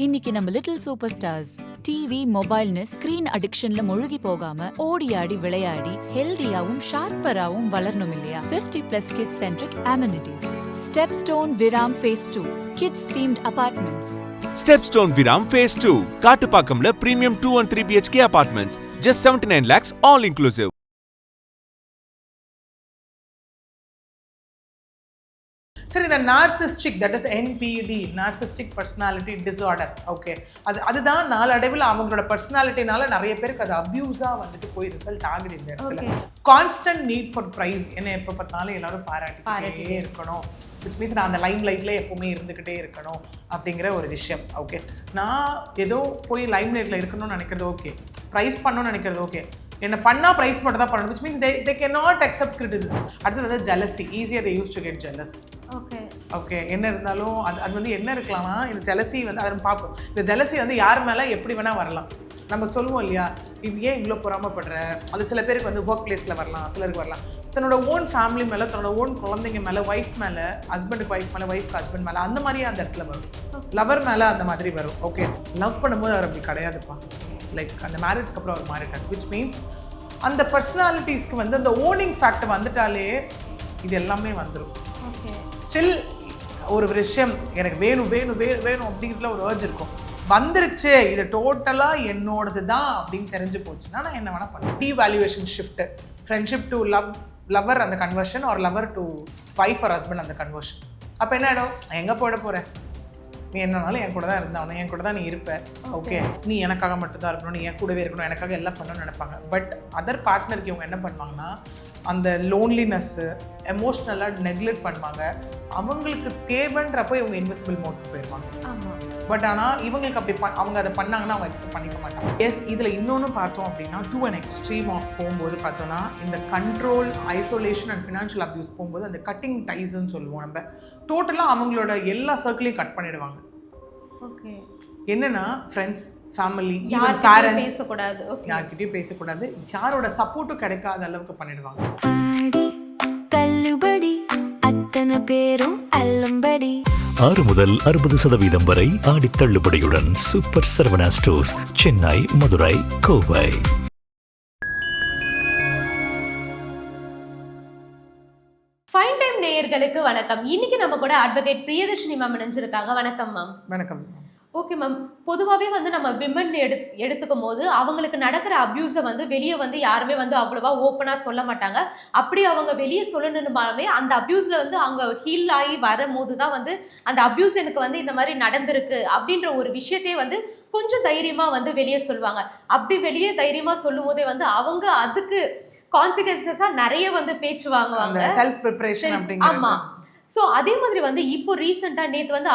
இன்னைக்கு நம்ம little super stars TV மொபைல்னு ஸ்கிரீன் அடிக்ஷன்ல முழுகி போகாம ஓடி ஆடி விளையாடி ஹெல்தியாவும் ஷார்ப்பராவும் வளரணும் இல்லையா? 50+ kids centric amenities. Stepstone Viram phase 2 kids themed apartments. Stepstone Viram Phase 2 காட்டுப்பாக்கம்ல premium 2 and 3 BHK apartments just 79 lakhs all inclusive. சரி, இந்த narcissistic, that is NPD, narcissistic personality disorder, okay, அதுதான் நாளடைவில் அவங்களோட பர்சனாலிட்டினால நிறைய பேருக்கு அது அப்யூஸாக வந்துட்டு போய் ரிசல்ட் ஆகுது. இந்த இடத்துல கான்ஸ்டன்ட் நீட் ஃபார் ப்ரைஸ், என்ன எப்போ பார்த்தாலும் எல்லாரும் பாராட்டிட்டே இருக்கணும், விச் மீன்ஸ் நான் அந்த லைம் லைட்ல எப்பவுமே இருந்துக்கிட்டே இருக்கணும் அப்படிங்கிற ஒரு விஷயம். ஓகே, நான் ஏதோ போய் லைம் லைட்ல இருக்கணும்னு நினைக்கிறது ஓகே, ப்ரைஸ் பண்ணணும்னு நினைக்கிறது ஓகே, என்ன பண்ணால் ப்ரைஸ் மட்டும் தான் பண்ணணும், which means they cannot accept criticism. அடுத்தது வந்து ஜெலசி, ஈஸியாக they used to get jealous. Okay, என்ன இருந்தாலும் அது வந்து என்ன இருக்கலாம்னா, இந்த ஜெலசி வந்து அதை பார்ப்போம். இந்த ஜெலசி வந்து யார் மேலே எப்படி வேணால் வரலாம். நம்ம சொல்லுவோம் இல்லையா, ஏன் இவ்வளோ பொறாமப்படுற, அது சில பேருக்கு வந்து ஒர்க் பிளேஸில் வரலாம், சிலருக்கு வரலாம், தன்னோட ஓன் ஃபேமிலி மேலே, தன்னோட ஓன் குழந்தைங்க மேலே, ஒய்ஃப் மேலே, ஹஸ்பண்டுக்கு ஒய்ஃப் மேலே, ஒய்ஃப்க்கு ஹஸ்பண்ட் மேலே, அந்த மாதிரியே அந்த இடத்துல வரும். லவர் மேலே அந்த மாதிரி வரும். ஓகே, லவ் பண்ணும்போது அவர் அப்படி கிடையாதுப்பா, லைக் அந்த மேரேஜ்க்கு அப்புறம் அவர் மாறிட்டார், விச் மீன்ஸ் அந்த பர்சனாலிட்டிஸ்க்கு வந்து அந்த ஓனிங் ஃபேக்டர் வந்துட்டாலே இது எல்லாமே வந்துடும். ஸ்டில் ஒரு விஷயம் எனக்கு வேணும் வேணும் வேணும் வேணும் அப்படிங்கிறதுல ஒரு ஏர்ஜ் இருக்கும், வந்துருச்சு இது டோட்டலாக என்னோடது தான் அப்படின்னு தெரிஞ்சு போச்சுன்னா நான் என்ன வேணால் பண்ணேன். Devaluation shift, friendship to lover அந்த கன்வர்ஷன், ஒரு lover to wife or husband அந்த கன்வர்ஷன். அப்போ என்ன ஆகிடும், எங்கே போட போகிறேன், நீ என்னன்னாலும் என் கூட தான் இருந்தாலும் என் கூட தான் நீ இருப்ப, ஓகே, நீ எனக்காக மட்டும்தான் இருக்கணும், நீ என் கூடவே இருக்கணும், எனக்காக எல்லாம் பண்ணணும்னு நினைப்பாங்க. பட் அதர் பார்ட்னருக்கு இவங்க என்ன பண்ணுவாங்கன்னா, அந்த லோன்லினஸ்ஸு எமோஷ்னலாக நெக்லெக்ட் பண்ணுவாங்க. அவங்களுக்கு தேவைன்றப்போ இவங்க இன்வெஸ்பிள் மோட்க்கு போயிடுவாங்க. பட் ஆனால் இவங்களுக்கு அப்படி அவங்க அதை பண்ணாங்கன்னா அவங்க எக்ஸப்ட் பண்ணிக்க மாட்டாங்க. எஸ், இதில் இன்னொன்று பார்த்தோம் அப்படின்னா, டு அன் எக்ஸ்ட்ரீம் ஆஃப் போகும்போது பார்த்தோன்னா, இந்த control, isolation and financial abuse போகும்போது அந்த கட்டிங் டைஸ்ன்னு சொல்லுவோம் நம்ம, டோட்டலாக அவங்களோட எல்லா சர்க்கிளையும் கட் பண்ணிடுவாங்க. ஓகே, என்னன்னா ஃப்ரெண்ட்ஸ், ஃபேமிலி, ஈவன் பேரண்ட்ஸ், யார்கிட்டயும் பேசக்கூடாது, யாரோட சப்போர்ட்டும் கிடைக்காத அளவுக்கு பண்ணிடுவாங்க. அத்தனை பேரும் அல்லம்படி 6 முதல் 60% வரை ஆடி தள்ளுபடியுடன் super Saravana stores, Chennai, Madurai, Kovai. Fine time நேயர்களுக்கு வணக்கம். இன்னைக்கு நம்ம கூட அட்வொகேட் பிரியதர்ஷினி மேம் இணைஞ்சிருக்காங்க. வணக்கம் மேம். வணக்கம். ஓகே மேம், பொதுவாகவே வந்து நம்ம விமன் எடுத்துக்கும் போது அவங்களுக்கு நடக்கிற அப்யூஸை வந்து வெளியே வந்து யாருமே வந்து அவ்வளோவா ஓப்பனாக சொல்ல மாட்டாங்க. அப்படி அவங்க வெளியே சொல்லணும்னாலுமே அந்த அப்யூஸில் வந்து அவங்க ஹீல் ஆகி வரும்போது தான் வந்து அந்த அப்யூஸ் எனக்கு வந்து இந்த மாதிரி நடந்திருக்கு அப்படின்ற ஒரு விஷயத்தையே வந்து கொஞ்சம் தைரியமாக வந்து வெளியே சொல்லுவாங்க. அப்படி வெளியே தைரியமாக சொல்லும் போதே வந்து அவங்க அதுக்கு கான்சிக்வன்சஸாக நிறைய வந்து பேச்சு வாங்குவாங்க. செல்ஃப் ப்ரிப்பரேஷன் அப்படிங்கிற. ஆமாம். ஸோ அதே மாதிரி வந்து இப்போ ரீசெண்டாக நேற்று வந்து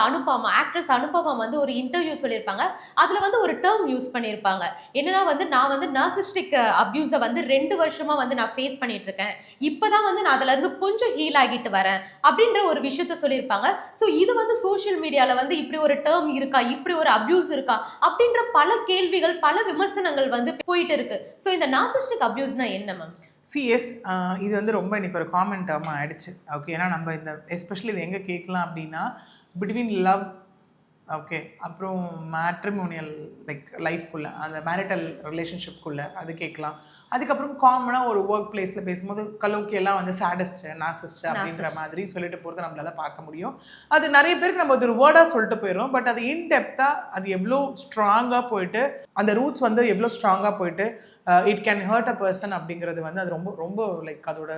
ஆக்ட்ரஸ் அனுபமா வந்து ஒரு இன்டர்வியூ சொல்லியிருப்பாங்க. அதில் வந்து ஒரு டேர்ம் யூஸ் பண்ணியிருப்பாங்க. என்னன்னா வந்து நான் வந்து நார்சிஸ்டிக் அப்யூஸை வந்து 2 வருஷமாக வந்து நான் ஃபேஸ் பண்ணிட்டு இருக்கேன், இப்போ தான் வந்து நான் அதுலேருந்து கொஞ்சம் ஹீல் ஆகிட்டு வரேன் அப்படின்ற ஒரு விஷயத்த சொல்லியிருப்பாங்க. ஸோ இது வந்து சோஷியல் மீடியாவில் வந்து இப்படி ஒரு டேர்ம் இருக்கா, இப்படி ஒரு அப்யூஸ் இருக்கா அப்படின்ற பல கேள்விகள், பல விமர்சனங்கள் வந்து போயிட்டு இருக்கு. ஸோ இந்த நார்சிஸ்டிக் அப்யூஸ்னா என்ன மேம்? சிஎஸ், இது வந்து ரொம்ப இன்னைக்கு ஒரு காமன் டேர்மாக ஆயிடுச்சு. ஓகே, ஏன்னா நம்ம இந்த எஸ்பெஷலி இது எங்கே கேட்கலாம் அப்படின்னா, பிட்வீன் லவ், ஓகே, அப்புறம் மேட்ரிமோனியல் லைக் லைஃப்குள்ளே, அந்த மேரிட்டல் ரிலேஷன்ஷிப்குள்ளே அது கேட்கலாம். அதுக்கப்புறம் காமனாக ஒரு ஒர்க் பிளேஸில் பேசும்போது கலோக்கியெல்லாம் வந்து சேடஸ்ட், நார்சிஸ்ட் அப்படின்ற மாதிரி சொல்லிட்டு போகிறத நம்மளால் பார்க்க முடியும். அது நிறைய பேருக்கு நம்ம ஒரு வேர்டாக சொல்லிட்டு போயிடும். பட் அது இன்டெப்த்தாக அது எவ்வளோ ஸ்ட்ராங்காக போயிட்டு, அந்த ரூட்ஸ் வந்து எவ்வளோ ஸ்ட்ராங்காக போயிட்டு it can hurt a person அப்படிங்கிறது வந்து அது ரொம்ப ரொம்ப லைக் அதோட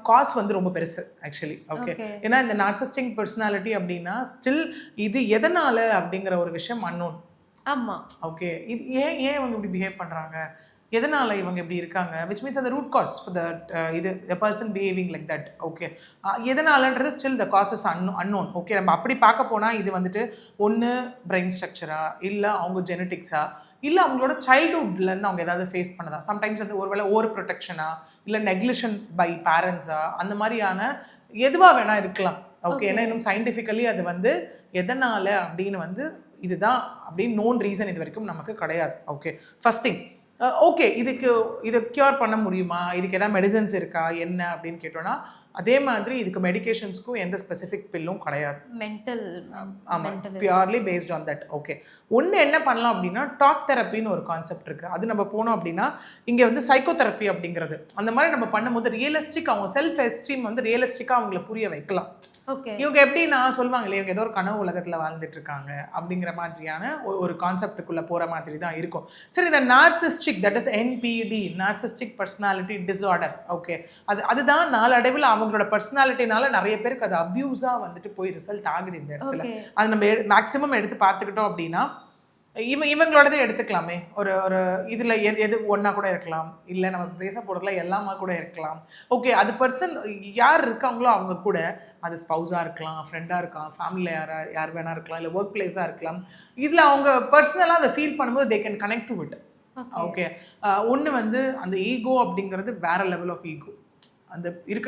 காஸ் வந்து ரொம்ப பெருசு ஆக்சுவலி. ஓகே, ஏன்னா இந்த நார்சிஸ்டிக் பர்சனாலிட்டி அப்படின்னா ஸ்டில் இது எதனால அப்படிங்கிற ஒரு விஷயம் அன்னோன். ஆமாம். ஓகே, இது ஏன் இவங்க இப்படி பிஹேவ் பண்ணுறாங்க, எதனால் இவங்க இப்படி இருக்காங்க, விச் மீன்ஸ் அந்த ரூட் காஸ் ஃபார் தட் இது the person behaving like that. Okay, எதனாலன்றது still the causes unknown. Okay, நம்ம அப்படி பார்க்க போனால் இது வந்துட்டு ஒன்று பிரெயின் ஸ்ட்ரக்சரா, இல்லை அவங்க ஜெனட்டிக்ஸா, இல்லை அவங்களோட சைல்டுஹுட்லேருந்து அவங்க ஏதாவது ஃபேஸ் பண்ணதா, சம்டைம்ஸ் வந்து ஒருவேளை ஓவர் ப்ரொடெக்ஷனா, இல்லை நெக்லிஷன் பை பேரண்ட்ஸா, அந்த மாதிரியான எதுவாக வேணால் இருக்கலாம். ஓகே, ஏன்னா இன்னும் சயின்டிஃபிக்கலி அது வந்து எதனால் அப்படின்னு வந்து இதுதான் அப்படின்னு நோன் ரீசன் இது வரைக்கும் நமக்கு கிடையாது. ஓகே, ஃபர்ஸ்ட் திங், ஓகே, இதை க்யூர் பண்ண முடியுமா, இதுக்கு எதாவது மெடிசன்ஸ் இருக்கா என்ன அப்படின்னு கேட்டோன்னா, அதே மாதிரி இதுக்கு மெடிகேஷன்ஸ்க்கும் எந்த ஸ்பெசிஃபிக் பில்லும் கிடையாது. மென்டல். ஆமாம், purely based on that. Okay, ஒன்று என்ன பண்ணலாம் அப்படின்னா டாக் தெரப்பின்னு ஒரு கான்செப்ட் இருக்குது. அது நம்ம போனோம் அப்படின்னா இங்கே வந்து சைக்கோ தெரப்பி அப்படிங்கிறது அந்த மாதிரி நம்ம பண்ணும்போது ரியலிஸ்டிக் அவங்க செல்ஃப் எஸ்டீம் வந்து ரியலிஸ்டிக்காக அவங்கள புரிய வைக்கலாம். இவங்க எப்படின்னா சொல்லுவாங்களே இவங்க ஏதோ ஒரு கனவு உலகத்தில் வாழ்ந்துட்டு இருக்காங்க அப்படிங்கிற மாதிரியான ஒரு கான்செப்டுக்குள்ள போகிற மாதிரி தான் இருக்கும். சரி, இந்த narcissistic that is NPD, narcissistic personality disorder. Okay, அதுதான் நாளடைவில் அவங்களோட பர்சனாலிட்டினால நிறைய பேருக்கு அது அப்யூஸாக வந்துட்டு போய் ரிசல்ட் ஆகுது இந்த இடத்துல. அது நம்ம மேக்ஸிமம் எடுத்து பார்த்துக்கிட்டோம் அப்படின்னா இவங்களோடதே எடுத்துக்கலாமே. ஒரு இதில் எது ஒன்றா கூட இருக்கலாம், இல்லை நம்ம பேச போகிறதுல எல்லாமா கூட இருக்கலாம். ஓகே, அது பர்சன் யார் இருக்காங்களோ அவங்க கூட, அது ஸ்பௌஸாக இருக்கலாம், ஃப்ரெண்டாக இருக்கலாம், ஃபேமிலியில் யார் வேணா இருக்கலாம், இல்லை ஒர்க் பிளேஸாக இருக்கலாம். இதில் அவங்க பர்சனலாக அதை ஃபீல் பண்ணும்போது they can connect to it. Okay, ஒன்று வந்து அந்த ஈகோ அப்படிங்கிறது வேற லெவல் ஆஃப் ஈகோ. அந்த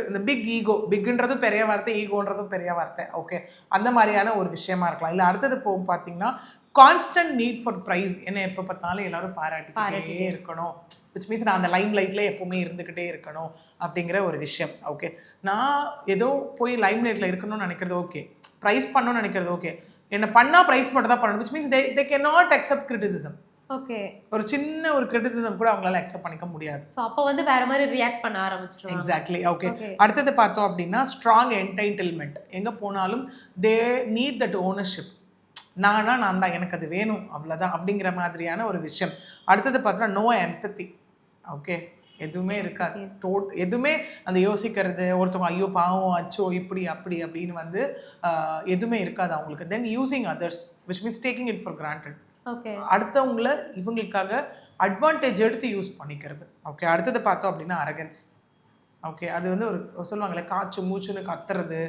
இந்த பிக் ஈகோ, பிக்ன்றதும் பெரிய வார்த்தை, ஈகோன்றதும் பெரிய வார்த்தை. ஓகே, அந்த மாதிரியான ஒரு விஷயமா இருக்கலாம். இல்லை அடுத்தது பார்த்தீங்கன்னா கான்ஸ்டன்ட் நீட் ஃபார் ப்ரைஸ். என்ன எப்போ பார்த்தாலும் எல்லாரும் பாராட்டிக்கிட்டே இருக்கணும், விச் மீன்ஸ் நான் அந்த லைம் லைட்ல எப்பவுமே இருந்துக்கிட்டே இருக்கணும் அப்படிங்கிற ஒரு விஷயம். ஓகே, நான் ஏதோ போய் லைம் லைட்ல இருக்கணும்னு நினைக்கிறது ஓகே, ப்ரைஸ் பண்ணணும்னு நினைக்கிறது ஓகே, என்ன பண்ணால் ப்ரைஸ் மட்டும் தான் பண்ணணும், which means they can not accept criticism. Okay, ஒரு சின்ன ஒரு கிரிட்டிசிசம் கூட அவங்களால அக்செப்ட் பண்ணிக்க முடியாது. சோ அப்ப வந்து வேற மாதிரி ரியாக்ட் பண்ண ஆரம்பிச்சிடுவாங்க. எக்ஸாக்ட்லி. ஓகே, அடுத்தது பார்த்தோம் அப்படின்னா ஸ்ட்ராங் என்டைட்டில்மெண்ட். எங்க போனாலும் தே நீட் தட் ஓனர்ஷிப். நான் தான், எனக்கு அது வேணும், அவ்வளோதான் அப்படிங்கிற மாதிரியான ஒரு விஷயம். அடுத்தது பார்த்தோன்னா நோ எம்பத்தி. ஓகே, எதுவுமே இருக்காது, எதுவுமே அந்த யோசிக்கிறது, ஒருத்தவங்க ஐயோ பாவம் அச்சோ இப்படி அப்படி அப்படின்னு வந்து எதுவுமே இருக்காது அவங்களுக்கு. Then using others which means taking it for granted. Okay, அடுத்தவங்கள இவங்களுக்காக அட்வான்டேஜ் எடுத்து யூஸ் பண்ணிக்கிறது. ஓகே, அடுத்தது பார்த்தோம் அப்படின்னா அரகன்ஸ். ஓகே, அது வந்து ஒரு சொல்லுவாங்களே காய்ச்சி மூச்சுன்னு கத்துறது.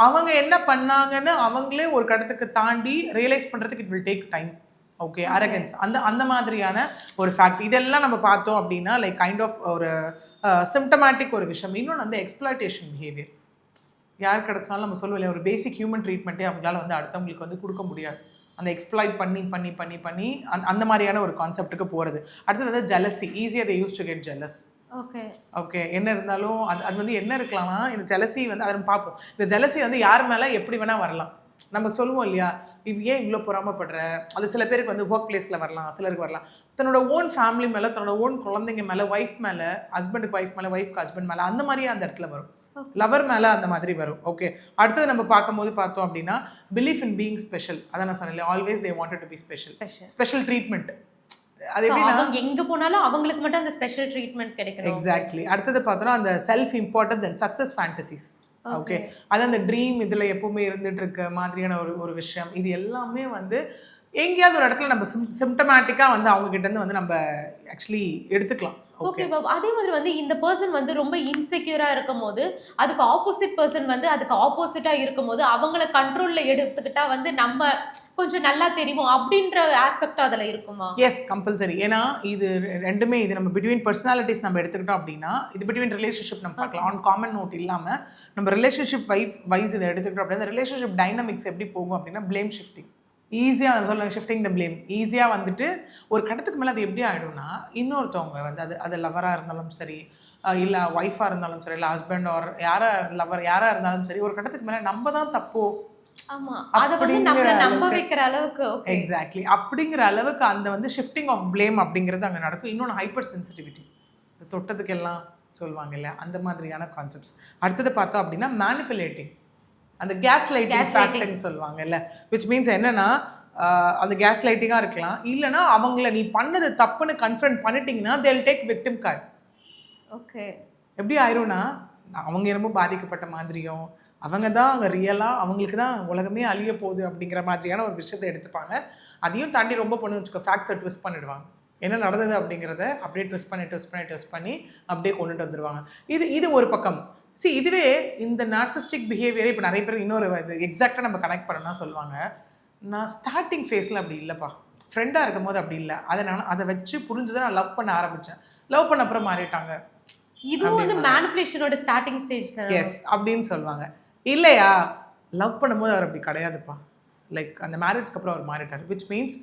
அவங்க என்ன பண்ணாங்கன்னு அவங்களே ஒரு கடத்துக்கு தாண்டி ரியலைஸ் பண்ணுறதுக்கு it will take time. Okay, arrogance அந்த மாதிரியான ஒரு ஃபேக்ட். இதெல்லாம் நம்ம பார்த்தோம் அப்படின்னா லைக் கைண்ட் ஆஃப் ஒரு சிம்டமேட்டிக் ஒரு விஷயம். இன்னொன்று வந்து எக்ஸ்ப்ளாய்டேஷன் பிஹேவியர். யார் கிடைச்சாலும் நம்ம சொல்லுவோம் ஒரு பேசிக் ஹியூமன் ட்ரீட்மெண்ட்டே அவங்களால வந்து அடுத்தவங்களுக்கு வந்து கொடுக்க முடியாது. அந்த எக்ஸ்ப்ளாய்ட் பண்ணி பண்ணி பண்ணி பண்ணி அந்த மாதிரியான ஒரு கான்செப்ட்டுக்கு போகிறது. அடுத்தது வந்து ஜெலசி. ஈஸியாக they use to get jealous. Okay, okay, என்ன இருந்தாலும் அது வந்து என்ன இருக்கலாம்னா இந்த ஜெலசி வந்து அதை பார்ப்போம். இந்த ஜெலசி வந்து யார் மேலே எப்படி வேணால் வரலாம். நமக்கு சொல்லுவோம் இல்லையா, ஏன் இவ்வளோ பொறாமப்படுற, அது சில பேருக்கு வந்து ஒர்க் பிளேஸில் வரலாம், சிலருக்கு வரலாம். தன்னோட ஓன் ஃபேமிலி மேலே, தன்னோட ஓன் குழந்தைங்க மேலே, ஒய்ஃப் மேலே, ஹஸ்பண்டுக்கு ஒய்ஃப் மேலே, ஒய்ஃப்க்கு ஹஸ்பண்ட் மேலே, அந்த மாதிரியே அந்த இடத்துல வரும். லவர் மேலே அந்த மாதிரி வரும். ஓகே, அடுத்தது நம்ம பார்க்கும்போது பார்த்தோம் அப்படின்னா பிலீஃப் இன் பீயிங் ஸ்பெஷல். அதான் நான் சொன்னேன், always they wanted to be special. Special treatment. அது எப்படின்னா எங்க போனாலும் அவங்களுக்கு மட்டும் அந்த ஸ்பெஷல் ட்ரீட்மெண்ட் கிடைக்கும். எக்ஸாக்ட்லி. அடுத்தது பார்த்தோன்னா அந்த self importance and success fantasies. Okay, அது அந்த ட்ரீம் இதில் எப்பவுமே இருந்துட்டு இருக்க மாதிரியான ஒரு விஷயம். இது எல்லாமே வந்து எங்கேயாவது ஒரு இடத்துல நம்ம சிம்டமேட்டிக்காக வந்து அவங்க கிட்ட இருந்து வந்து நம்ம ஆக்சுவலி எடுத்துக்கலாம். ஓகே பாப், அதே மாதிரி வந்து இந்த பர்சன் வந்து ரொம்ப இன்செக்யூரா இருக்கும் போது அதுக்கு ஆப்போசிட் பர்சன் வந்து அதுக்கு ஆப்போசிட்டா இருக்கும் போது அவங்கள கண்ட்ரோல்ல எடுத்துக்கிட்டா வந்து நம்ம கொஞ்சம் நல்லா தெரியும் அப்படின்ற ஆஸ்பெக்ட் அதில் இருக்குமா? Yes, compulsory. ஏன்னா இது ரெண்டுமே, இது நம்ம பிட்வீன் பர்சனாலிட்டிஸ் நம்ம எடுத்துக்கிட்டோம் அப்படின்னா இது பிட்வீன் ரிலேஷன்ஷிப் நம்ம பார்க்கலாம். ஆன் காமன் நோட் இல்லாமல் நம்ம ரிலேஷன்ஷிப் வைஸ் இதை எடுத்துக்கிட்டோம் அப்படின்னா ரிலேஷன்ஷிப் டைனமிக்ஸ் எப்படி போகும் அப்படின்னா பிளேம் ஷிஃப்டிங். ஈஸியாக சொல்லுவாங்க ஷிஃப்டிங் த பிளேம். ஈஸியாக வந்துட்டு ஒரு கட்டத்துக்கு மேலே அது எப்படி ஆகிடும்னா இன்னொருத்தவங்க வந்து அது லவராக இருந்தாலும் சரி, இல்லை ஒய்ஃபாக இருந்தாலும் சரி, இல்லை ஹஸ்பண்ட் ஆர் யாராக இருந்தாலும் சரி, ஒரு கட்டத்துக்கு மேலே நம்ம தான் தப்போ எக்ஸாக்ட்லி அப்படிங்கிற அளவுக்கு அந்த வந்து ஷிஃப்டிங் ஆஃப் பிளேம் அப்படிங்கிறது அங்கே நடக்கும். இன்னொன்று ஹைப்பர் சென்சிட்டிவிட்டி, இந்த தொட்டத்துக்கு எல்லாம் சொல்லுவாங்க இல்லையா, அந்த மாதிரியான கான்செப்ட்ஸ். அடுத்தது பார்த்தோம் அப்படின்னா மேனிப்புலேட்டிங், அந்த கேஸ் லைட்டிங் ஃபேக்ட்னு சொல்லுவாங்க இல்லை, விச் மீன்ஸ் என்னன்னா அந்த கேஸ் லைட்டிங்காக இருக்கலாம். இல்லைனா அவங்கள நீ பண்ணது தப்புன்னு கன்ஃபரண்ட் பண்ணிட்டீங்கன்னா they'll take victim card. Okay, எப்படி ஆயிரும்னா அவங்க என்னமோ பாதிக்கப்பட்ட மாதிரியும் அவங்க தான் அங்கே ரியலாக அவங்களுக்கு தான் உலகமே அழிய போகுது அப்படிங்கிற மாதிரியான ஒரு விஷயத்தை எடுத்துப்பாங்க. அதையும் தாண்டி ரொம்ப பொண்ணு வச்சுக்கோ ஃபேக்ட்ஸை ட்விஸ்ட் பண்ணிடுவாங்க. என்ன நடந்தது அப்படிங்கிறத அப்படியே ட்விஸ்ட் பண்ணி அப்படியே கொண்டுட்டு வந்துடுவாங்க. இது ஒரு பக்கம். இதுவே இந்த நார்சிஸ்டிக் பிஹேவியரை இப்போ நிறைய பேர் இன்னொரு எக்ஸாக்டாக நம்ம கனெக்ட் பண்ணணும்னா சொல்லுவாங்க, நான் ஸ்டார்டிங் ஃபேஸில் அப்படி இல்லைப்பா, ஃப்ரெண்டாக இருக்கும் போது அப்படி இல்லை, அதை வச்சு புரிஞ்சுதான் நான் லவ் பண்ண ஆரம்பித்தேன், லவ் பண்ண அப்புறம் மாறிட்டாங்க. இதுவும் வந்து மேனிபுலேஷனோட ஸ்டார்டிங் ஸ்டேஜ் தான். எஸ் அப்படின்னு சொல்லுவாங்க. இல்லையா, லவ் பண்ணும்போது அவர் அப்படி கிடையாதுப்பா, லைக் அந்த மேரேஜ்க்கு அப்புறம் அவர் மாறிட்டார். விச் மீன்ஸ்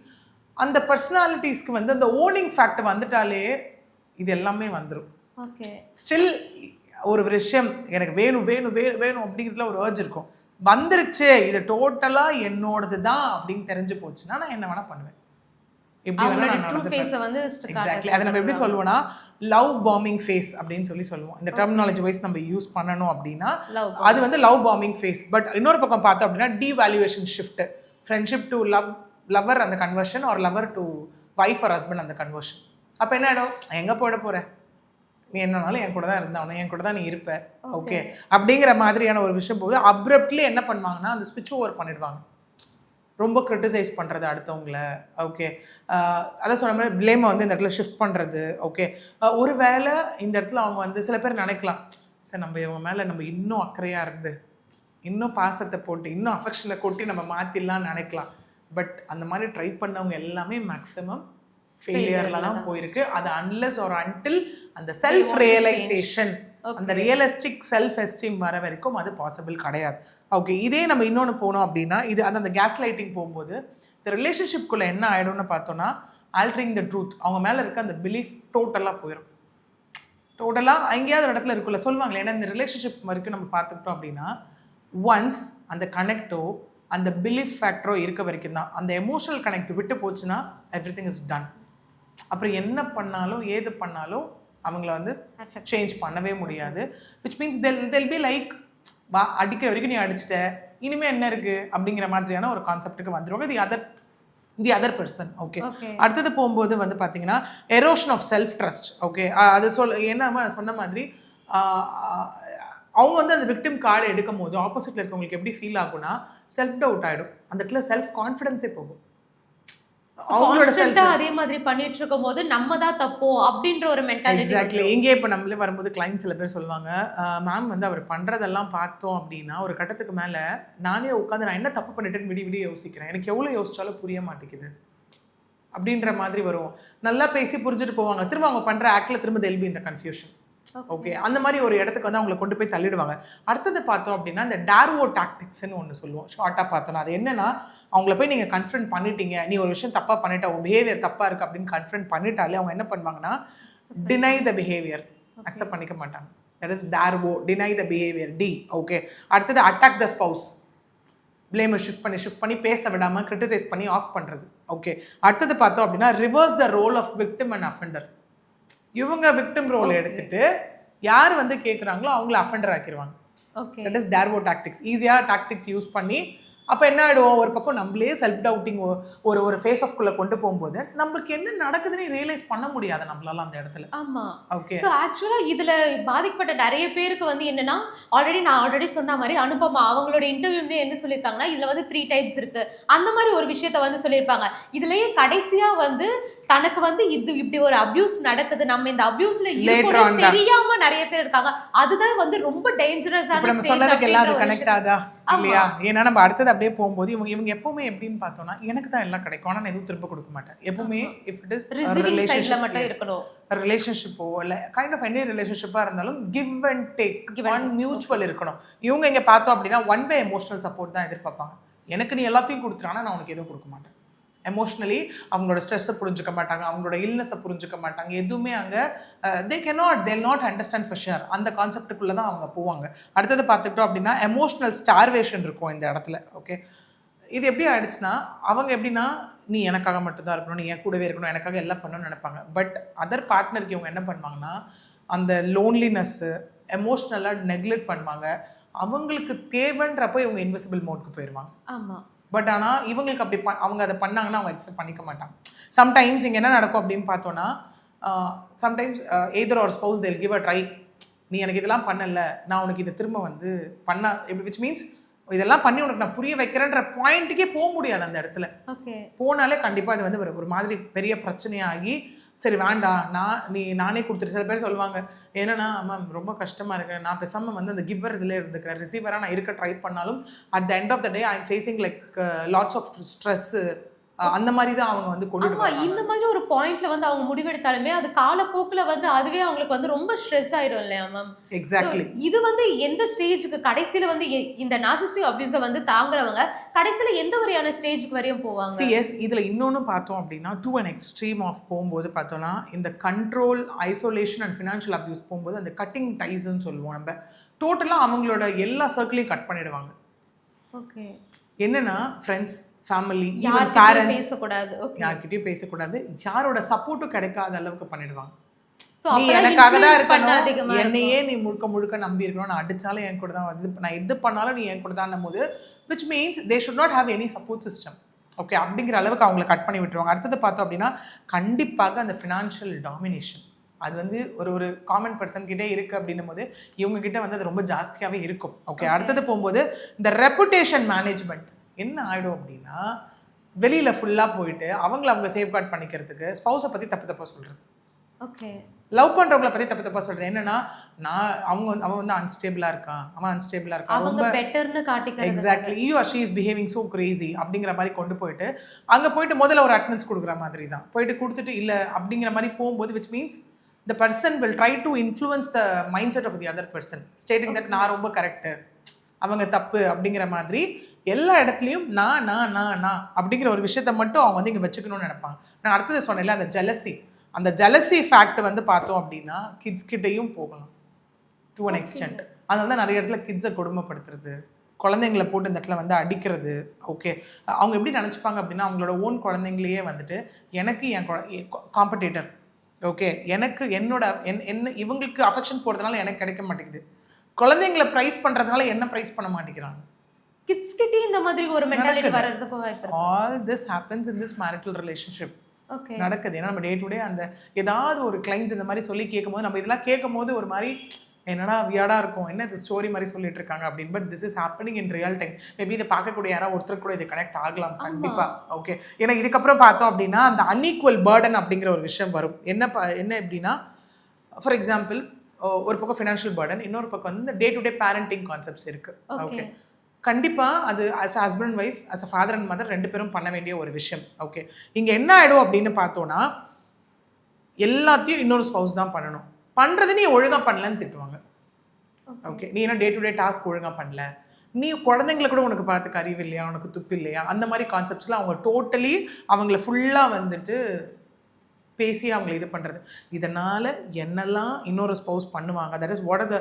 அந்த பர்சனாலிட்டிஸ்க்கு வந்து அந்த ஓனிங் ஃபேக்ட் வந்துட்டாலே இது எல்லாமே வந்துடும். ஓகே, ஸ்டில் ஒரு விஷயம் எனக்கு வேணும் வேணும் வேணும் வேணும் அப்படிங்கிறதுல ஒரு ஏர்ஜ் இருக்கும். வந்துருச்சு, இது டோட்டலாக என்னோடது தான் அப்படின்னு தெரிஞ்சு போச்சுன்னா நான் என்ன வேணால் பண்ணுவேன். எக்ஸாக்ட்லி. அதை நம்ம எப்படி சொல்லுவோம்னா லவ் பாம்பிங் ஃபேஸ் அப்படின்னு சொல்லுவோம். இந்த டெர்மினாலஜி வைஸ் நம்ம யூஸ் பண்ணணும் அப்படின்னா அது வந்து லவ் பாம்பிங் ஃபேஸ். பட் இன்னொரு பக்கம் பார்த்தோம் அப்படின்னா devaluation shift, friendship to lover அந்த கன்வர்ஷன், ஒரு lover to wife or husband அந்த கன்வர்ஷன். அப்போ என்ன ஆகிடும், எங்கே போட போகிற, நீ என்னன்னாலும் என் கூட தான் இருந்தாலும் என் கூட தான் நீ இருப்ப, ஓகே அப்படிங்கிற மாதிரியான ஒரு விஷயம் போது அப்ரப்ட்லி என்ன பண்ணுவாங்கன்னா அந்த ஸ்விட்ச் ஓவர் பண்ணிடுவாங்க. ரொம்ப கிரிட்டிசைஸ் பண்ணுறது அடுத்தவங்கள, ஓகே அதை சொன்ன மாதிரி ப்ளேமை வந்து இந்த இடத்துல ஷிஃப்ட் பண்ணுறது. ஓகே ஒரு வேளை இந்த இடத்துல அவங்க வந்து சில பேர் நினைக்கலாம், சார் நம்ம இவங்க மேலே நம்ம இன்னும் அக்கறையாக இருந்து இன்னும் பாசத்தை போட்டு இன்னும் அஃபெக்ஷனை கொட்டி நம்ம மாற்றிடலாம்னு நினைக்கலாம். பட் அந்த மாதிரி ட்ரை பண்ணவங்க எல்லாமே மேக்ஸிமம் ஃபெயிலியர்லாம் போயிருக்கு. அது அன்லெஸ் ஒரு அன்டில் அந்த செல்ஃப் ரியலைசேஷன், அந்த ரியலிஸ்டிக் செல்ஃப் எஸ்டீம் வர வரைக்கும் அது பாசிபிள் கிடையாது. ஓகே இதே நம்ம இன்னொன்று போனோம் அப்படின்னா இது அந்த கேஸ் லைட்டிங் போகும்போது இந்த ரிலேஷன்ஷிப்குள்ளே என்ன ஆகிடும்னு பார்த்தோன்னா ஆல்ட்ரிங் த ட்ரூத், அவங்க மேலே இருக்க அந்த பிலீஃப் டோட்டலாக போயிடும். டோட்டலாக எங்கேயாவது ஒரு இடத்துல இருக்குல்ல சொல்லுவாங்களே, ஏன்னா இந்த ரிலேஷன்ஷிப் வரைக்கும் நம்ம பார்த்துக்கிட்டோம் அப்படின்னா ஒன்ஸ் அந்த கனெக்டோ அந்த பிலீஃப் ஃபேக்டரோ இருக்க வரைக்கும் தான். அந்த எமோஷனல் கனெக்ட் விட்டு போச்சுன்னா எவ்ரி திங் இஸ் டன். அப்புறம் என்ன பண்ணாலும் ஏது பண்ணாலும் அவங்கள வந்து சேஞ்ச் பண்ணவே முடியாது. விச் மீன்ஸ் தெல் பி லைக் வா அடிக்கிற வரைக்கும் நீ அடிச்சிட்ட இனிமேல் என்ன இருக்குது அப்படிங்கிற மாதிரியான ஒரு கான்செப்டுக்கு வந்துடுவாங்க தி அதர் பர்சன். ஓகே அடுத்தது போகும்போது வந்து பார்த்தீங்கன்னா erosion of self trust. Okay அது என்ன சொன்ன மாதிரி அவங்க வந்து அந்த விக்டிம் கார்டு எடுக்கும் போது ஆப்போசிட்டில் இருக்கவங்களுக்கு எப்படி ஃபீல் ஆகும்னா செல்ஃப் டவுட் ஆகிடும். அந்த இடத்துல செல்ஃப் கான்ஃபிடன்ஸே போகும். அதே மாதிரி பண்ணிட்டு இருக்கும் போது நம்ம தான் தப்போ அப்படின்ற ஒரு மென்டாலிட்டி. எக்ஸாக்ட்லி. எங்கே இப்போ நம்மளே வரும்போது கிளைண்ட் சில பேர் சொல்லுவாங்க, மேம் வந்து அவர் பண்ணுறதெல்லாம் பார்த்தோம் அப்படின்னா ஒரு கட்டத்துக்கு மேலே நானே உட்காந்து நான் என்ன தப்பு பண்ணிட்டேன்னு விடி யோசிக்கிறேன், எனக்கு எவ்வளோ யோசிச்சாலும் புரிய மாட்டேங்குது அப்படின்ற மாதிரி வரும். நல்லா பேசி புரிஞ்சுட்டு போவாங்க, திரும்ப அவங்க பண்ணுற ஆக்டில் திரும்ப தெல்பி இந்த கன்ஃபியூஷன். ஓகே அந்த மாதிரி ஒரு இடத்துக்கு வந்து அவங்களை கொண்டு போய் தள்ளிடுவாங்க. அடுத்தது பார்த்தோம் அப்படின்னா இந்த டார்வோ டாக்டிக்ஸ்ன்னு ஒன்று சொல்லுவோம், ஷார்ட்டாக பார்த்தோன்னா அது என்னன்னா அவங்கள போய் நீங்கள் கன்ஃபரண்ட் பண்ணிட்டீங்க, நீ ஒரு விஷயம் தப்பாக பண்ணிட்ட, உன் பிஹேவியர் தப்பாக இருக்குது அப்படின்னு கன்ஃபரண்ட் பண்ணிட்டாலே அவங்க என்ன பண்ணுவாங்கன்னா டினை த பிஹேவியர், அக்செப்ட் பண்ணிக்க மாட்டாங்க. That is DARVO, deny the behaviour, D. Okay அடுத்தது அட்டாக் த ஸ்பவுஸ், பிளேமை ஷிஃப்ட் பண்ணி பேச விடாமல் கிரிட்டிசைஸ் பண்ணி ஆஃப் பண்ணுறது. ஓகே அடுத்தது பார்த்தோம் அப்படின்னா reverse the role of victim and offender. இவங்க விக்டிம் ரோல் எடுத்துட்டு யார் வந்து கேட்குறாங்களோ அவங்கள அஃபெண்டர் ஆக்கிடுவாங்க. That is DARVO tactics. ஈஸியாக டாக்டிக்ஸ் யூஸ் பண்ணி அப்போ என்ன ஆகிடுவோம், ஒரு பக்கம் நம்மளே செல்ஃப் டவுட்டிங் ஒரு ஃபேஸ் ஆஃப்குள்ளே கொண்டு போகும்போது நம்மளுக்கு என்ன நடக்குதுன்னு ரியலைஸ் பண்ண முடியாது நம்மளால அந்த இடத்துல. ஆமாம். ஓகே ஸோ ஆக்சுவலாக இதில் பாதிக்கப்பட்ட நிறைய பேருக்கு வந்து என்னன்னா நான் ஆல்ரெடி சொன்ன மாதிரி அனுபமா அவங்களோட இன்டர்வியூமே என்ன சொல்லியிருக்காங்கன்னா இதில் வந்து 3 டைப்ஸ் இருக்கு அந்த மாதிரி ஒரு விஷயத்த வந்து சொல்லியிருப்பாங்க. இதுலயே கடைசியாக வந்து தனக்கு வந்து இப்படி ஒரு அபியூஸ் நடக்குது, நம்ம இந்த அபியூஸ்ல தெரியாம நிறைய பேர் இருக்காங்க, அதுதான் வந்து ரொம்ப டேஞ்சரஸான. நம்ம சொன்னதுக்கு எல்லாம் அது கனெக்ட் ஆதா இல்லையா? ஏன்னா நம்ம அடுத்தது அப்படியே போகும்போது இவங்க எப்பவுமே எப்படின்னு பார்த்தோம்னா எனக்கு தான் எல்லாம் கிடைக்கும் ஆனால் நான் எதுவும் திரும்ப கொடுக்க மாட்டேன். எப்பவுமே இஃப் இட் இஸ் ரிலேஷன்ஷிப்போ இல்லை கைண்ட் ஆஃப் எனி ரிலேஷன்ஷிப்பாக இருந்தாலும் give and take, one mutual இருக்கணும். இவங்க இங்கே பார்த்தோம் அப்படின்னா ஒன் வே எமோஷனல் சப்போர்ட் தான் எதிர்பார்ப்பாங்க. எனக்கு நீ எல்லாத்தையும் கொடுத்துட்டானா நான் உனக்கு எதுவும் கொடுக்க மாட்டேன். எமோஷ்னலி அவங்களோட ஸ்ட்ரெஸ்ஸை புரிஞ்சுக்க மாட்டாங்க, அவங்களோட இல்னஸை புரிஞ்சுக்க மாட்டாங்க, எதுவுமே அங்கே they'll not understand for sure. அந்த கான்செப்டுக்குள்ளே தான் அவங்க போவாங்க. அடுத்தது பார்த்துக்கிட்டோம் அப்படின்னா எமோஷ்னல் ஸ்டார்வேஷன் இருக்கும் இந்த இடத்துல. ஓகே இது எப்படி ஆயிடுச்சுன்னா அவங்க எப்படின்னா நீ எனக்காக மட்டும்தான் இருக்கணும், நீ என் கூடவே இருக்கணும், எனக்காக எல்லாம் பண்ணணும்னு நினைப்பாங்க. பட் அதர் பார்ட்னருக்கு இவங்க என்ன பண்ணுவாங்கன்னா அந்த லோன்லினஸ்ஸு எமோஷ்னலாக நெக்லெக்ட் பண்ணுவாங்க. அவங்களுக்கு தேவைன்றப்போ இவங்க இன்விசிபிள் மோட்க்கு போயிடுவாங்க. ஆமாம். பட் ஆனால் இவங்களுக்கு அப்படி அவங்க அதை பண்ணாங்கன்னா அவங்க அக்செப்ட் பண்ணிக்க மாட்டாங்க. சம்டைம்ஸ் இங்கே என்ன நடக்கும் அப்படின்னு பார்த்தோன்னா சம்டைம்ஸ் எய்தர் ஒரு spouse they'll give a try. நீ எனக்கு இதெல்லாம் பண்ணல, நான் உனக்கு இதை திரும்ப வந்து பண்ண விச் மீன்ஸ் இதெல்லாம் பண்ணி உனக்கு நான் புரிய வைக்கிறேன்ற பாயிண்ட்டுக்கே போக முடியாது அந்த இடத்துல. போனாலே கண்டிப்பாக இது வந்து ஒரு மாதிரி பெரிய பிரச்சனையாகி சரி வேண்டாம் நானே கொடுத்துட்டு. சில பேர் சொல்லுவாங்க ஏன்னா மேம் ரொம்ப கஷ்டமாக இருக்கு, நான் பேசாமல் வந்து அந்த கிவர் இதில் இருந்துக்கிறேன், ரிசீவராக நான் இருக்க ட்ரை பண்ணாலும் at the end of the day I am facing like lots of stress, அந்த மாதிரி தான் அவங்க வந்து கொண்டுட்டு ஆமா வராங்க. இந்த மாதிரி ஒரு பாயிண்ட்ல வந்து அவங்க முடிவெடுத்தாலுமே அது காலப்போக்குல வந்து அதுவே அவங்களுக்கு வந்து ரொம்ப ஸ்ட்ரெஸ் ஆயிடும் இல்லையா மேம்? எக்ஸாக்ட்லி. இது வந்து எந்த ஸ்டேஜுக்கு கடைசியில வந்து இந்த நார்சிஸ்டிக் அபியூஸை வந்து தாங்குறவங்க கடைசியில எந்த வரையான ஸ்டேஜுக்கு வரையும் போவாங்க? எஸ், இதுல இன்னொன்னு பார்த்தோம் அப்படின்னா டு அன் எக்ஸ்ட்ரீம் ஆஃப் போகும்போது பார்த்தோம்னா இந்த control, isolation and financial abuse போகும்போது அந்த கட்டிங் டைஸ்ன்னு சொல்லுவோம். நம்ம டோட்டலா அவங்களோட எல்லா சர்க்கிளையும் கட் பண்ணிடுவாங்க. ஓகே. என்னன்னா ஃப்ரெண்ட்ஸ், ஃபேமிலி, ஈவன் யார்கிட்டயும் பேரண்ட்ஸ், பேசக்கூடாது. ஓகே. யார்கிட்டயும் பேசக்கூடாது, யாரோட சப்போர்ட்டும் கிடைக்காத அளவுக்கு பண்ணிடுவாங்க. சோ நீ அப்ப எனக்காக தான் அதிகமா இருக்கணும், இருக்கும். என்னையே நீ முழுக்க முழுக்க நம்பி இருக்கணும், நான் அடிச்சாலும் என் கூட தான் வந்து, நான் எது பண்ணாலும் நீ என் கூட தான் போது, which means they should not have any support system. Okay, அப்படிங்கிற அளவுக்கு அவங்களை கட் பண்ணி விட்டுருவாங்க. அடுத்தது பார்த்தோம் அப்படின்னா கண்டிப்பாக அந்த ஃபினான்ஷியல் டாமினேஷன் அது வந்து ஒரு காமன் பர்சன் கிட்டே இருக்குது அப்படின்னும் போது இவங்க கிட்ட வந்து அது ரொம்ப ஜாஸ்தியாகவே இருக்கும். ஓகே, அடுத்தது போகும்போது இந்த ரெப்புடேஷன் மேனேஜ்மெண்ட் என்ன ஆகிடும் அப்படின்னா வெளியில் ஃபுல்லாக போயிட்டு அவங்க சேஃப்கார்ட் பண்ணிக்கிறதுக்கு ஸ்பௌஸை பற்றி தப்பாக சொல்கிறது. ஓகே. லவ் பண்ணுறவங்கள பற்றி தப்பாக சொல்கிறது. என்னன்னா அவன் வந்து அன்ஸ்டேபிளாக இருக்கான், அவன் அன்ஸ்டேபிளாக இருக்கான், அவங்க ரொம்ப பெட்டர்னு காட்டிக்கிறது. Exactly, you are she is behaving so crazy அப்படிங்கிற மாதிரி கொண்டு போயிட்டு அங்கே போயிட்டு முதல்ல ஒரு அட்டெண்டன்ஸ் கொடுக்குற மாதிரி தான் போயிட்டு கொடுத்துட்டு இல்லை அப்படிங்கிற மாதிரி போகும்போது which means the person will try to influence the mindset of the other person stating that நான் ரொம்ப கரெக்டு, அவங்க தப்பு அப்படிங்கிற மாதிரி எல்லா இடத்துலையும் நான் அப்படிங்கிற ஒரு விஷயத்த மட்டும் அவங்க வந்து இங்கே வச்சுக்கணும்னு நினைப்பாங்க. நான் அடுத்தது சொன்னேன்ல அந்த ஜெலசி ஃபேக்ட் வந்து பார்த்தோம் அப்படின்னா கிட்ஸ் கிட்டையும் போகலாம் டு அன் எக்ஸ்டென்ட். அதனால தான் நிறைய இடத்துல கிட்ஸை கொடுமைப்படுத்துறது, குழந்தைங்களை போட்டு இந்த இடத்துல வந்து அடிக்கிறது. ஓகே, அவங்க எப்படி நினச்சிப்பாங்க அப்படின்னா அவங்களோட ஓன் குழந்தைங்களையே வந்துட்டு எனக்கு என் காம்படிட்டர், ஓகே, எனக்கு என்ன இவங்களுக்கு அஃபெக்ஷன் போகிறதுனால எனக்கு கிடைக்க மாட்டேங்குது, குழந்தைங்களை ப்ரைஸ் பண்ணுறதுனால என்ன ப்ரைஸ் பண்ண மாட்டேங்கிறாங்க. கிட்ஸ் கிட்டே இந்த மாதிரி ஒரு மென்டாலிட்டி வரதுக்கு வாய்ப்பு இருக்கு. All this happens in this marital relationship நடக்குது. ஏன்னா நம்ம டே டு டே அந்த ஏதாவது ஒரு கிளைண்ட்ஸ் இந்த மாதிரி சொல்லி கேட்கும்போது நம்ம இதெல்லாம் கேட்கும்போது ஒரு மாதிரி என்னடா வியாடாக இருக்கும், என்ன இது ஸ்டோரி மாதிரி சொல்லிட்டு இருக்காங்க அப்படின்னு. But this is happening in real time. Maybe இதை பார்க்கக்கூடிய யாராவது ஒருத்தர் கூட இது கனெக்ட் ஆகலாம் கண்டிப்பாக. ஓகே, ஏன்னா இதுக்கப்புறம் பார்த்தோம் அப்படின்னா அந்த அன்ஈக்குவல் பர்டன் அப்படிங்கிற ஒரு விஷயம் வரும். என்ன எப்படின்னா ஃபார் எக்ஸாம்பிள் ஒரு பக்கம் ஃபினான்ஷியல் பர்டன், இன்னொரு பக்கம் வந்து இந்த day to day parenting concepts இருக்குது. ஓகே, கண்டிப்பாக அது as husband wife, as a father and mother ரெண்டு பேரும் பண்ண வேண்டிய ஒரு விஷயம். ஓகே, இங்கே என்ன ஆகிடும் அப்படின்னு பார்த்தோன்னா எல்லாத்தையும் இன்னொரு ஸ்பௌஸ் தான் பண்ணணும். பண்ணுறது நீ ஒழுங்காக பண்ணலன்னு திட்டுவாங்க. ஓகே, நீ என்ன டே டு டே டாஸ்க் ஒழுங்காக பண்ணல, நீ குழந்தைங்களை கூட உனக்கு பார்த்துக்க அறிவு இல்லையா, உனக்கு துப்பு இல்லையா, அந்த மாதிரி கான்செப்ட்ஸ்லாம் அவங்க டோட்டலி அவங்கள ஃபுல்லாக வந்துட்டு பேசி அவங்கள இது பண்ணுறது. இதனால் என்னெல்லாம் இன்னொரு ஸ்பௌஸ் பண்ணுவாங்க, that is what are the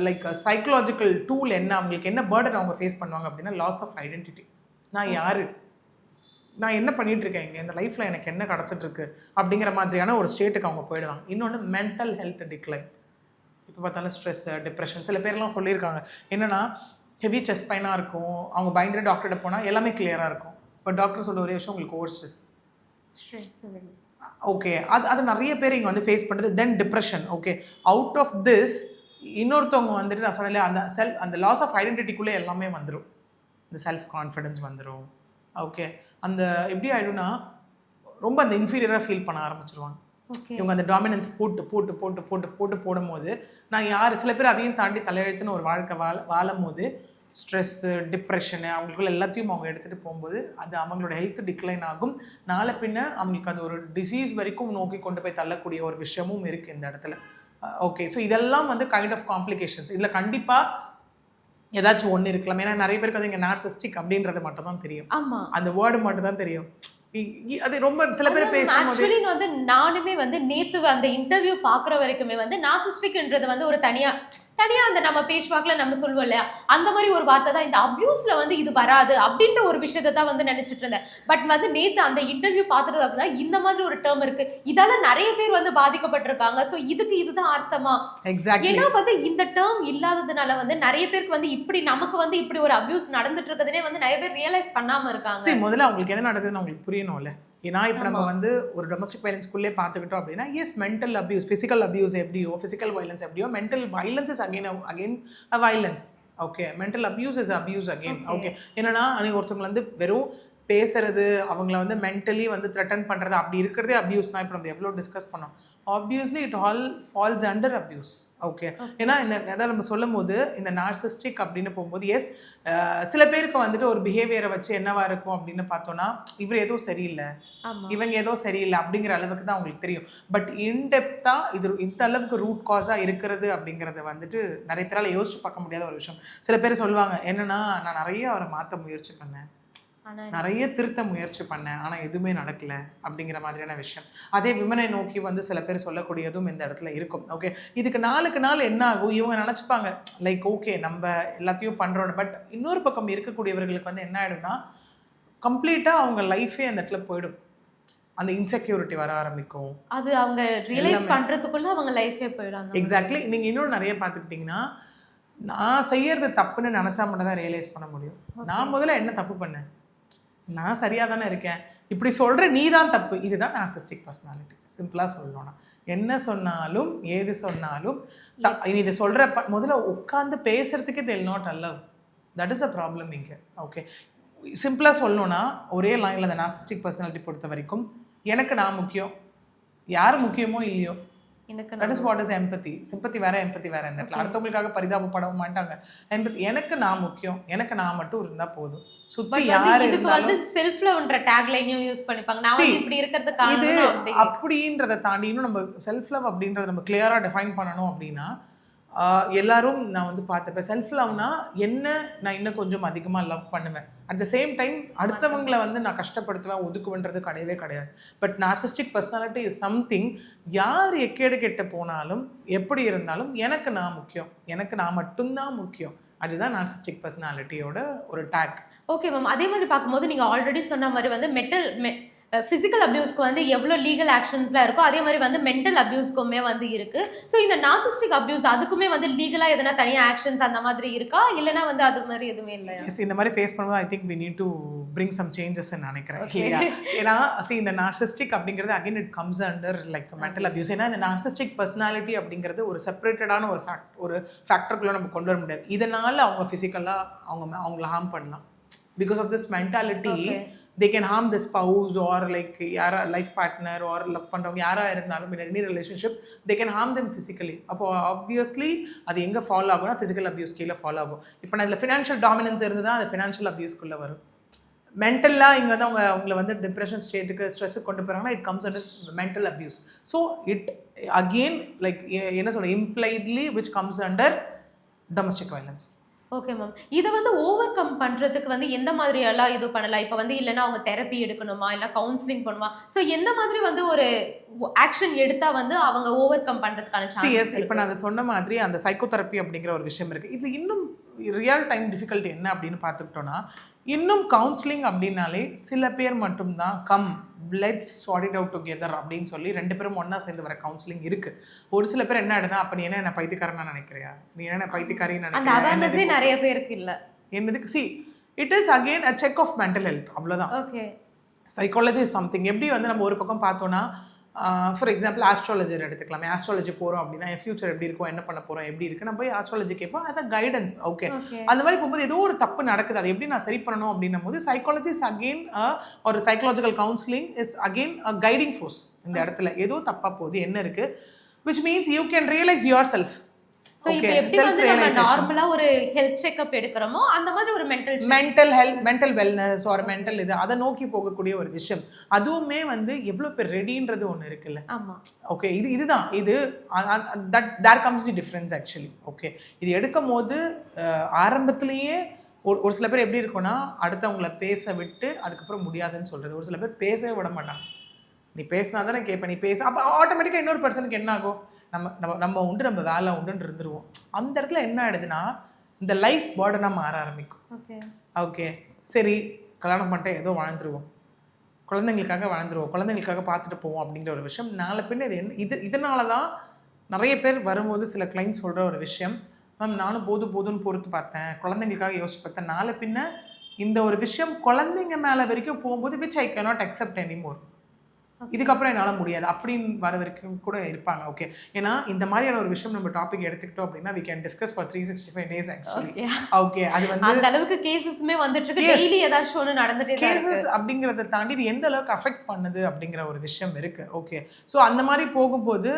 like psychological tool என்ன, அவங்களுக்கு என்ன பேர்டன் அவங்க ஃபேஸ் பண்ணுவாங்க அப்படின்னா லாஸ் ஆஃப் ஐடென்டிட்டி. நான் யார், நான் என்ன பண்ணிகிட்ருக்கேன் இங்கே, இந்த லைஃப்பில் எனக்கு என்ன கிடச்சிட்ருக்கு அப்படிங்கிற மாதிரியான ஒரு ஸ்டேட்டுக்கு அவங்க போயிடுவாங்க. இன்னொன்று மென்டல் ஹெல்த் டிக்ளைன். இப்போ பார்த்தாலும் ஸ்ட்ரெஸ்ஸு, டிப்ரெஷன். சில பேர்லாம் சொல்லியிருக்காங்க என்னென்னா ஹெவி செஸ்ட் பெயினாக இருக்கும், அவங்க பயந்துட்டு டாக்டர்கிட்ட போனால் எல்லாமே கிளியராக இருக்கும். இப்போ டாக்டர் சொல்ல ஒரே விஷயம் உங்களுக்கு ஓவர் ஸ்ட்ரெஸ். ஓகே, அது நிறைய பேர் இங்கே வந்து ஃபேஸ் பண்ணுறது. Then depression. Okay, out of this இன்னொருத்தவங்க வந்துட்டு நான் சொன்னேன் அந்த லாஸ் ஆஃப் ஐடென்டிட்டிக்குள்ளே எல்லாமே வந்துடும். இந்த செல்ஃப் கான்ஃபிடென்ஸ் வந்துடும். ஓகே, அந்த எப்படி ஆகிடும்னா ரொம்ப அந்த இன்ஃபீரியராக ஃபீல் பண்ண ஆரம்பிச்சிருவாங்க. இவங்க அந்த டாமினன்ஸ் போடும் போது நான் யார், சில பேர் அதையும் தாண்டி தலையெழுத்துன்னு ஒரு வாழ்க்கை வாழும் போது ஸ்ட்ரெஸ்ஸு, டிப்ரெஷனு அவங்களுக்குள்ள எல்லாத்தையும் அவங்க எடுத்துகிட்டு போகும்போது அது அவங்களோட ஹெல்த் டிக்ளைன் ஆகும். நாளை பின்ன அவங்களுக்கு அது ஒரு டிசீஸ் வரைக்கும் நோக்கி கொண்டு போய் தள்ளக்கூடிய ஒரு விஷயமும் இருக்குது இந்த இடத்துல. ஓகே, ஸோ இதெல்லாம் வந்து கைண்ட் ஆஃப் காம்ப்ளிகேஷன்ஸ். இதில் கண்டிப்பாக ஏதாச்சும் ஒன்று இருக்கலாம். ஏன்னா நிறைய பேருக்கு அது இங்கே நார்சிஸ்டிக் அப்படின்றது மட்டும் தான் தெரியும். ஆமாம், அந்த வேர்டு மட்டும் தான் தெரியும். அது ரொம்ப சில பேர் பேசும்போது வந்து நானுமே வந்து நேத்து அந்த இன்டர்வியூ பாக்குற வரைக்குமே வந்து நார்சிஸ்டிக்ன்றது வந்து ஒரு தனியா அந்த நம்ம பேச்சுவாக்குல நம்ம சொல்லுவோம் இல்லையா, அந்த மாதிரி ஒரு வார்த்தை தான். இந்த அபியூஸ்ல வந்து இது வராது அப்படின்ற ஒரு விஷயத்தை தான் வந்து நினைச்சிட்டு இருந்தேன். பட் வந்து நேத்து அந்த இன்டர்வியூ பார்த்துட்டு அப்படின்னா இந்த மாதிரி ஒரு டேர்ம் இருக்கு, இதால நிறைய பேர் வந்து பாதிக்கப்பட்டிருக்காங்க. ஸோ இதுதான் அர்த்தமா? எக்ஸாக்ட்லி. ஏன்னா வந்து இந்த டேர்ம் இல்லாததுனால வந்து நிறைய பேருக்கு வந்து இப்படி நமக்கு வந்து இப்படி ஒரு அபியூஸ் நடந்துட்டு இருக்கிறதுனே வந்து நிறைய பேர் ரியலைஸ் பண்ணாம இருக்காங்க. சரி, முதல்ல அவங்களுக்கு என்ன நடக்குதுன்னு அவங்களுக்கு புரியணும்ல. ஏன்னா இப்போ நம்ம வந்து ஒரு டொமஸ்டிக் வயலன்ஸ்குள்ளே பார்த்துக்கிட்டோம் அப்படின்னா yes, mental abuse, physical abuse எப்படியோ, ஃபிசிக்கல் வயலன்ஸ் எப்படியோ, mental violence is again violence. Okay, mental abuse is abuse again. Okay, என்னன்னா அன்றைக்கி ஒருத்தவங்க வந்து வெறும் பேசுறது, அவங்கள வந்து மென்டலி வந்து த்ரெட்டன் பண்ணுறது, அப்படி இருக்கிறதே அப்யூஸ் தான். இப்போ நம்ம எவ்வளோ டிஸ்கஸ் பண்ணோம். Obviously it all falls under abuse. Okay, ஏன்னா இந்த அதாவது நம்ம சொல்லும் போது இந்த நார்சிஸ்டிக் அப்படின்னு போகும்போது எஸ் சில பேருக்கு வந்துட்டு ஒரு பிஹேவியரை வச்சு என்னவா இருக்கும் அப்படின்னு பார்த்தோன்னா, இவர் ஏதோ சரியில்லை, இவங்க ஏதோ சரியில்லை அப்படிங்கிற அளவுக்கு தான் அவங்களுக்கு தெரியும். பட் இன்டெப்த்தாக இது இந்த அளவுக்கு ரூட் காஸாக இருக்கிறது அப்படிங்கிறத வந்துட்டு நிறைய பேரால் யோசிச்சு பார்க்க முடியாத ஒரு விஷயம். சில பேர் சொல்லுவாங்க என்னன்னா, நான் நிறைய அவரை மாற்ற முயற்சி பண்ணேன், நிறைய திருத்த முயற்சி பண்ணேன், ஆனால் எதுவுமே நடக்கல அப்படிங்கிற மாதிரியான விஷயம். அதே விமனை நோக்கி வந்து சில பேர் சொல்லக்கூடியதும் இந்த இடத்துல இருக்கும். ஓகே, இதுக்கு நாளுக்கு நாள் என்ன ஆகும், இவங்க நினச்சிப்பாங்க லைக் ஓகே நம்ம எல்லாத்தையும் பண்ணுறோம். பட் இன்னொரு பக்கம் இருக்கக்கூடியவர்களுக்கு வந்து என்ன ஆகிடும்னா, கம்ப்ளீட்டாக அவங்க லைஃபே அந்த இடத்துல போயிடும். அந்த இன்செக்யூரிட்டி வர ஆரம்பிக்கும். அது அவங்க ரியலைஸ் பண்ணுறதுக்குள்ள அவங்க லைஃபே போயிடும். எக்ஸாக்ட்லி. நீங்கள் இன்னும் நிறைய பார்த்துக்கிட்டிங்கன்னா, நான் செய்யறது தப்புன்னு நினச்சா மட்டும் தான் ரியலைஸ் பண்ண முடியும். நான் முதல்ல என்ன தப்பு பண்ணேன், நான் சரியாக தானே இருக்கேன், இப்படி சொல்கிற நீ தான் தப்பு. இதுதான் நார்சிஸ்டிக் பர்சனாலிட்டி. சிம்பிளாக சொல்லணும்னா என்ன சொன்னாலும் ஏது சொன்னாலும் இதை சொல்கிற முதல்ல உட்காந்து பேசுகிறதுக்கே they'll not allow. That is a problem இங்கே. ஓகே, சிம்பிளாக சொல்லணும்னா ஒரே லைனில் அந்த நார்சிஸ்டிக் பர்சனாலிட்டி பொறுத்த வரைக்கும் எனக்கு நான் முக்கியம், யார் முக்கியமோ இல்லையோ. That is what is empathy. Sympathy வேற, எம்பத்தி வேற. இந்த இடத்துல அடுத்தவங்களுக்காக பரிதாபப்படவும் மாட்டாங்க. எம்பத்தி எனக்கு நான் முக்கியம், எனக்கு நான் மட்டும் இருந்தா போதும். சுத்தி யாரு இருந்தாலும் செல்ஃப் லவ்ன்ற டேக் லைனையும் யூஸ் பண்ணிப்பாங்க. நான் வந்து இப்படி இருக்கிறதுக்கு இது அப்படின்றத தாண்டி இன்னும் நம்ம செல்ஃப் லவ் அப்படின்றத நம்ம கிளியரா டிஃபைன் பண்ணணும் அப்படின்னா, எல்லாரும் நான் வந்து பார்த்தப்ப செல்ஃப் லவ்னா என்ன, நான் இன்னும் கொஞ்சம் அதிகமாக லவ் பண்ணுவேன், அட் த சேம் டைம் அடுத்தவங்களை வந்து நான் கஷ்டப்படுத்துவேன், ஒதுக்குவேன்றது கிடையவே கிடையாது. But narcissistic personality is something, யார் எக்கேடு கெட்டு போனாலும் எப்படி இருந்தாலும் எனக்கு நான் முக்கியம், எனக்கு நான் மட்டும்தான் முக்கியம். அதுதான் நார்சிஸ்டிக் பர்சனாலிட்டியோட ஒரு டேக். ஓகே மேம், அதே மாதிரி பார்க்கும்போது நீங்கள் ஆல்ரெடி சொன்ன மாதிரி வந்து ஃபிசிக்கல் அப்யூஸ்க்கு வந்து எவ்வளோ லீகல் ஆக்ஷன்ஸ்லாம் இருக்கோ அதே மாதிரி வந்து மென்டல் அப்யூஸ்க்குமே வந்து இருக்கு. ஸோ இந்த நார்சிஸ்டிக் அப்யூஸ் அதுக்குமே வந்து லீகலாக எதனா தனியாக ஆக்ஷன்ஸ் அந்த மாதிரி இருக்கா, இல்லைனா வந்து அது மாதிரி எதுவுமே இல்லை? இந்த மாதிரி ஃபேஸ் பண்ணும்போது I think we need to bring some changes நினைக்கிறேன். இல்லையா, ஏன்னா இந்த நார்சிஸ்டிக் அப்படிங்கிறது again it comes under like mental abuse. ஏன்னா இந்த நார்சிஸ்டிக் பர்சனாலிட்டி அப்படிங்கிறது ஒரு செப்பரேட்டடான ஒரு ஃபேக்டருக்குள்ள நம்ம கொண்டு வர முடியாது. இதனால அவங்க ஃபிசிக்கலாக அவங்கள ஹார்ம் பண்ணலாம். Because of this mentality they can harm the spouse or like யாரா லைஃப் பார்ட்னர் or லவ் பண்ணுறவங்க யாராக இருந்தாலும் in any relationship they can harm them physically. அப்போ ஆப்வியஸ்லி அது எங்கே ஃபாலோ ஆகும்னா ஃபிசிக்கல் அப்யூஸ் கீழே ஃபாலோ ஆகும். இப்போ நான் இதில் ஃபினான்ஷியல் டாமினன்ஸ் இருந்து தான் அது ஃபினான்ஷியல் அப்யூஸ்க்குள்ளே வரும். மென்டலாக இங்கே வந்து அவங்கள வந்து டிப்ரெஷன் ஸ்டேட்டுக்கு ஸ்ட்ரெஸ்ஸுக்கு கொண்டு போகிறாங்கன்னா it comes under mental abuse. So it again like என்ன சொல்ல impliedly which comes under domestic violence. Okay ma'am, இதை வந்து ஓவர் கம் பண்ணுறதுக்கு வந்து எந்த மாதிரி எல்லாம் இது பண்ணலாம்? இப்போ வந்து இல்லைன்னா அவங்க தெரப்பி எடுக்கணுமா, இல்லை கவுன்சிலிங் பண்ணுமா? ஸோ எந்த மாதிரி வந்து ஒரு ஆக்ஷன் எடுத்தால் வந்து அவங்க ஓவர் கம் பண்ணுறதுக்கான சான்ஸ்? இப்போ நான் அதை சொன்ன மாதிரி அந்த சைக்கோதெரப்பி அப்படிங்கிற ஒரு விஷயம் இருக்குது. இது இன்னும் ரியல் டைம் டிஃபிகல்ட்டி என்ன அப்படின்னு பார்த்துக்கிட்டோன்னா, இன்னும் கவுன்சிலிங் அப்படின்னாலே சில பேர் மட்டும்தான் come let's chart it out together அப்படின்னு சொல்லி 2 பேரும் ஒன்றா சேர்ந்து வர கவுன்சிலிங் இருக்குது. ஒரு சில பேர் என்ன ஆடுனா, அப்போ நீ என்ன பைத்தியக்காரனா நினைக்கிறியா, நீ என்ன பைத்தியக்காரின்னு நினைக்கிறியா, நிறைய பேருக்கு இல்லை என்னதுக்கு. See it is again a check of mental health, அவ்வளோதான். Okay, psychology is something. எப்படி வந்து நம்ம ஒரு பக்கம் பார்த்தோன்னா, ஃபார் எக்ஸாம்பிள் ஆஸ்ட்ராலஜர் எடுத்துக்கலாமே. ஆஸ்ட்ராலஜி போகிறோம் அப்படின்னா என் ஃபியூச்சர் எப்படி இருக்கும், என்ன பண்ண போகிறோம், எப்படி இருக்குது, நம்ம போய் ஆஸ்ட்ராலஜி கேட்போம் ஆஸ் அ கைடன்ஸ். ஓகே, அந்த மாதிரி போகும்போது ஏதோ ஒரு தப்பு நடக்குது, அது எப்படி நான் சரி பண்ணணும் அப்படின்னும் போது சைக்காலஜி இஸ் அகெயின் ஒரு psychological counselling is again a guiding force. இந்த இடத்துல ஏதோ தப்பாக போகுது, என்ன இருக்குது, which means you can realise your self. So இப்போ எப்படி வந்து நம்ம நார்மலாக ஒரு ஹெல்த் செக்அப் எடுக்கிறோமோ அந்த மாதிரி ஒரு மென்டல் ஹெல்த், மென்டல் வெல்னஸ் ஒரு மென்டல் இது அதை நோக்கி போகக்கூடிய ஒரு விஷயம். அதுவுமே வந்து எவ்வளோ பேர் ரெடின்றது ஒன்று இருக்குல்ல. ஆமாம், ஓகே, இதுதான் இது there comes the difference actually. Okay, இது எடுக்கும் போது ஆரம்பத்துலேயே ஒரு சில பேர் எப்படி இருக்குன்னா, அடுத்தவங்களை பேச விட்டு அதுக்கப்புறம் முடியாதுன்னு சொல்கிறது. ஒரு சில பேர் பேசவே விட மாட்டாங்க. நீ பேசினா தானே கேட்பேன், நீ பேச, அப்போ ஆட்டோமேட்டிக்காக இன்னொரு பர்சனுக்கு என்ன ஆகும், நம்ம உண்டு நம்ம வேலை உண்டுன்னு இருந்துருவோம். அந்த இடத்துல என்ன ஆயிடுதுன்னா இந்த லைஃப் பேர்டனாக மாற ஆரம்பிக்கும். ஓகே சரி, கல்யாணம் பண்ணிட்டு ஏதோ வாழ்ந்துருவோம், குழந்தைங்களுக்காக வாழ்ந்துருவோம், குழந்தைங்களுக்காக பார்த்துட்டு போவோம் அப்படிங்கிற ஒரு விஷயம். நாளை பின்ன இதனால தான் நிறைய பேர் வரும்போது சில கிளைண்ட்ஸ் சொல்கிற ஒரு விஷயம், மேம் நானும் போதும்னு பொறுத்து பார்த்தேன், குழந்தைங்களுக்காக யோசிச்சு பார்த்தேன், நாளை பின்ன இந்த ஒரு விஷயம் குழந்தைங்க மேலே வரைக்கும் போகும்போது which I cannot accept anymore. இதுக்கப்புறம் என்னால் முடியாது அப்படின்னு வர வரைக்கும் கூட இருப்பாங்க. ஓகே, ஏன்னா இந்த மாதிரியான ஒரு விஷயம் நம்ம டாபிக் எடுத்துக்கிட்டோம் அப்படின்னா we can discuss for 365 days actually. Okay, அது வந்து அந்த அளவுக்கு கேசஸ்மே வந்துட்டு இருக்கு, டெய்லி ஏதாச்சும் ஒன்று நடந்துட்டே தான் இருக்கு. கேசஸ் அப்படிங்கிறத தாண்டி இது எந்த அளவுக்கு அஃபெக்ட் பண்ணுது அப்படிங்கிற ஒரு விஷயம் இருக்கு. ஓகே, ஸோ அந்த மாதிரி போகும்போது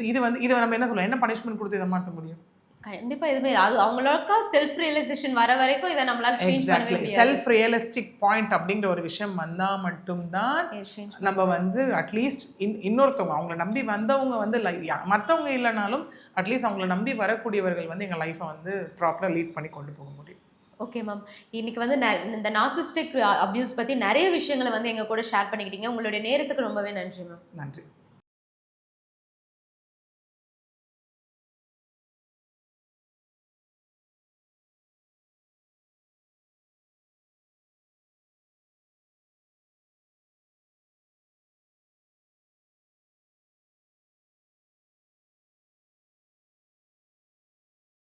இது நம்ம என்ன சொல்லலாம், என்ன பனிஷ்மெண்ட் கொடுத்து இதை மாற்ற முடியும்? கண்டிப்பா எதுவுமே அது அவங்களோட செல்ஃப் ரியலைசேஷன் வர வரைக்கும் இதை நம்மளால சேஞ்ச் பண்ணவே முடியாது. செல்ஃப் ரியலிஸ்டிக் பாயிண்ட் அப்படிங்கிற ஒரு விஷயம் வந்தா மட்டும்தான் நம்ம வந்து அட்லீஸ்ட் இன்னொருத்தவங்க அவங்கள நம்பி வந்தவங்க வந்து மற்றவங்க இல்லைனாலும் அட்லீஸ்ட் அவங்கள நம்பி வரக்கூடியவர்கள் வந்து எங்கள் லைஃப்பை வந்து ப்ராப்பராக லீட் பண்ணி கொண்டு போக முடியும். ஓகே மேம், இன்னைக்கு வந்து இந்த நார்சிஸ்டிக் அபியூஸ் பற்றி நிறைய விஷயங்களை வந்து எங்கள் கூட ஷேர் பண்ணிக்கிட்டீங்க. உங்களுடைய நேரத்துக்கு ரொம்பவே நன்றி மேம். நன்றி.